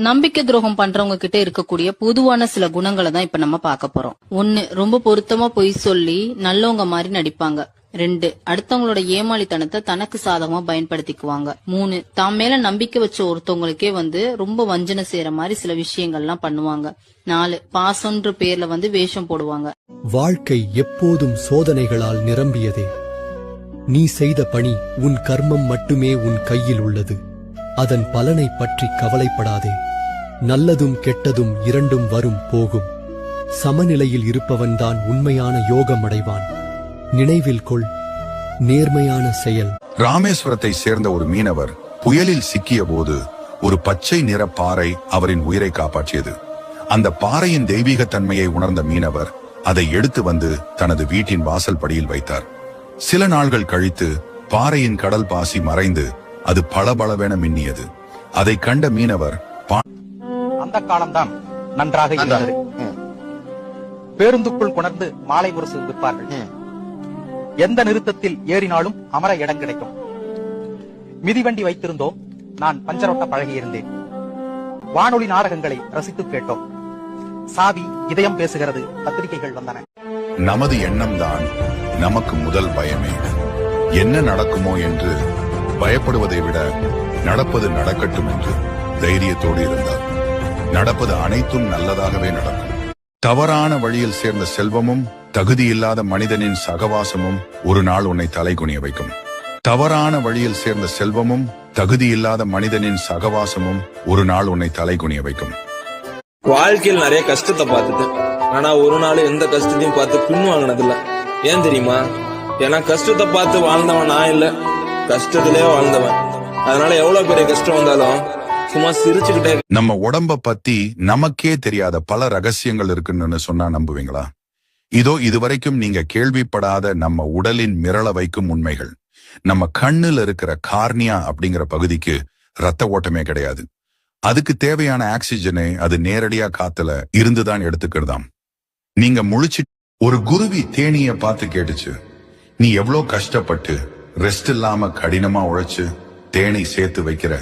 நம்பிக்கை துரோகம் பண்றவங்க கிட்ட இருக்கக்கூடிய பொதுவான சில குணங்களை தான் இப்ப நம்ம பார்க்க போறோம். 1, ரொம்ப பொருத்தமா பொய் சொல்லி நல்லவங்க மாதிரி நடிப்பாங்க. 2, அடுத்தவங்களோட ஏமாளித்தனத்தை தனக்கு சாதகமா பயன்படுத்திக்குவாங்க. 3, தாம் மேல நம்பிக்கை வச்ச ஒருத்தவங்களுக்கே ரொம்ப வஞ்சனை செய்யற மாதிரி சில விஷயங்கள்லாம் பண்ணுவாங்க. 4, பாசம்ன்ற பேர்ல வேஷம் போடுவாங்க. வாழ்க்கை எப்போதும் சோதனைகளால் நிரம்பியதே. நீ செய்த பணி, உன் கர்மம் மட்டுமே உன் கையில் உள்ளது. அதன் பலனை பற்றி கவலைப்படாதே. நல்லதும் கெட்டதும் இரண்டும் வரும் போகும். சமநிலையில் இருப்பவன்தான் உண்மையான யோகம் அடைவான். நினைவில் கொள், நேர்மையான செயல். ராமேஸ்வரத்தை சேர்ந்த ஒரு மீனவர் புயலில் சிக்கிய போது ஒரு பச்சை நிற பாறை அவரின் உயிரை காப்பாற்றியது. அந்த பாறையின் தெய்வீக தன்மையை உணர்ந்த மீனவர் அதை எடுத்து வந்து தனது வீட்டின் வாசல் படியில் வைத்தார். சில நாள்கள் கழித்து பாறையின் கடல் பாசி மறைந்து அது பளபளவென மின்னியது. அதை கண்ட மீனவர், அந்த காலம்தான் நன்றாக இருந்தது. பேருந்துக்குள் கொணர்ந்து மாலை முரசு விற்பார்கள். எந்த நிறுத்தத்தில் ஏறினாலும் அமர இடம் கிடைக்கும். மிதிவண்டி வைத்திருந்தோம். நான் பஞ்சரோட்ட பழகியிருந்தேன். வானொலி நாடகங்களை ரசித்து கேட்டோம். சாவி இதயம் பேசுகிறது பத்திரிகைகள் வந்தன. நமது எண்ணம்தான் நமக்கு முதல் பயமே. என்ன நடக்குமோ என்று பயப்படுவதை விட நடப்பது நடக்கட்டும் என்று தைரியத்தோடு இருந்தார். நடப்பது அனைத்தும் நல்லதாகவே நடக்கும். தவறான வழியில் சேர்ந்த செல்வமும் தகுதியில்லாத மனிதனின் சகவாசமும் ஒரு நாள் உன்னை தலைகுனிய வைக்கும். தவறான வழியில் சேர்ந்த செல்வமும் தகுதியில்லாத மனிதனின் சகவாசமும் ஒரு நாள் உன்னை தலைகுனிய வைக்கும். வாழ்க்கையில் நிறைய கஷ்டத்தை பார்த்துட்டேன். ஆனா ஒரு நாள் எந்த கஷ்டத்தையும் பார்த்து பின் வாங்கினதில்ல. ஏன் தெரியுமா? ஏன்னா கஷ்டத்தை பார்த்து வாழ்ந்தவன் நான் இல்ல, கஷ்டத்திலே வாழ்ந்தவன். அதனால எவ்வளவு பெரிய கஷ்டம் வந்தாலும் சும்மா சிரிச்சுக்கிட்டே. நம்ம உடம்ப பத்தி நமக்கே தெரியாத பல ரகசியங்கள் இருக்குன்னு சொன்னா நம்புவீங்களா? இதோ இதுவரைக்கும் நீங்க கேள்விப்படாத நம்ம உடலின் மிரள வைக்கும் உண்மைகள். நம்ம கண்ணுல இருக்கிற கார்னியா அப்படிங்கிற பகுதிக்கு ரத்த ஓட்டமே கிடையாது. அதுக்கு தேவையான ஆக்சிஜனை அது நேரடியா காத்துல இருந்துதான் எடுத்துக்கிறதாம். நீங்க முழிச்சு ஒரு குருவி தேனிய பார்த்து கேட்டுச்சு, நீ எவ்வளோ கஷ்டப்பட்டு ரெஸ்ட் இல்லாம கடினமா உழைச்சு தேனை சேர்த்து வைக்கிற,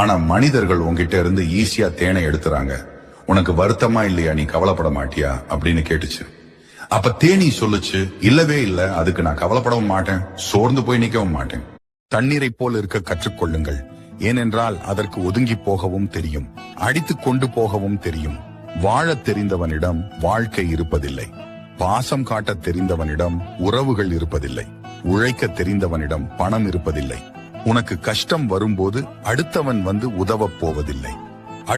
ஆனா மனிதர்கள் உங்ககிட்ட இருந்து ஈஸியா தேனை எடுத்துறாங்க. உனக்கு வருத்தமா இல்லையா? நீ கவலைப்பட மாட்டியா அப்படின்னு கேட்டுச்சு. அப்ப தேனி சொல்லுச்சு, இல்லவே இல்ல, அதுக்கு நான் கவலைப்படவும் மாட்டேன், சோர்ந்து போய் நிக்கவும் மாட்டேன். தண்ணீரை போல் இருக்க கற்றுக்கொள்ளுங்கள். ஏனென்றால் அதற்கு ஒதுங்கி போகவும் தெரியும், அடித்து கொண்டு போகவும் தெரியும். வாழத் தெரிந்தவனிடம் வாழ்க்கை இருப்பதில்லை. பாசம் காட்ட தெரிந்தவனிடம் உறவுகள் இருப்பதில்லை. உழைக்க தெரிந்தவனிடம் பணம் இருப்பதில்லை. உனக்கு கஷ்டம் வரும்போது அடுத்தவன் வந்து உதவப் போவதில்லை.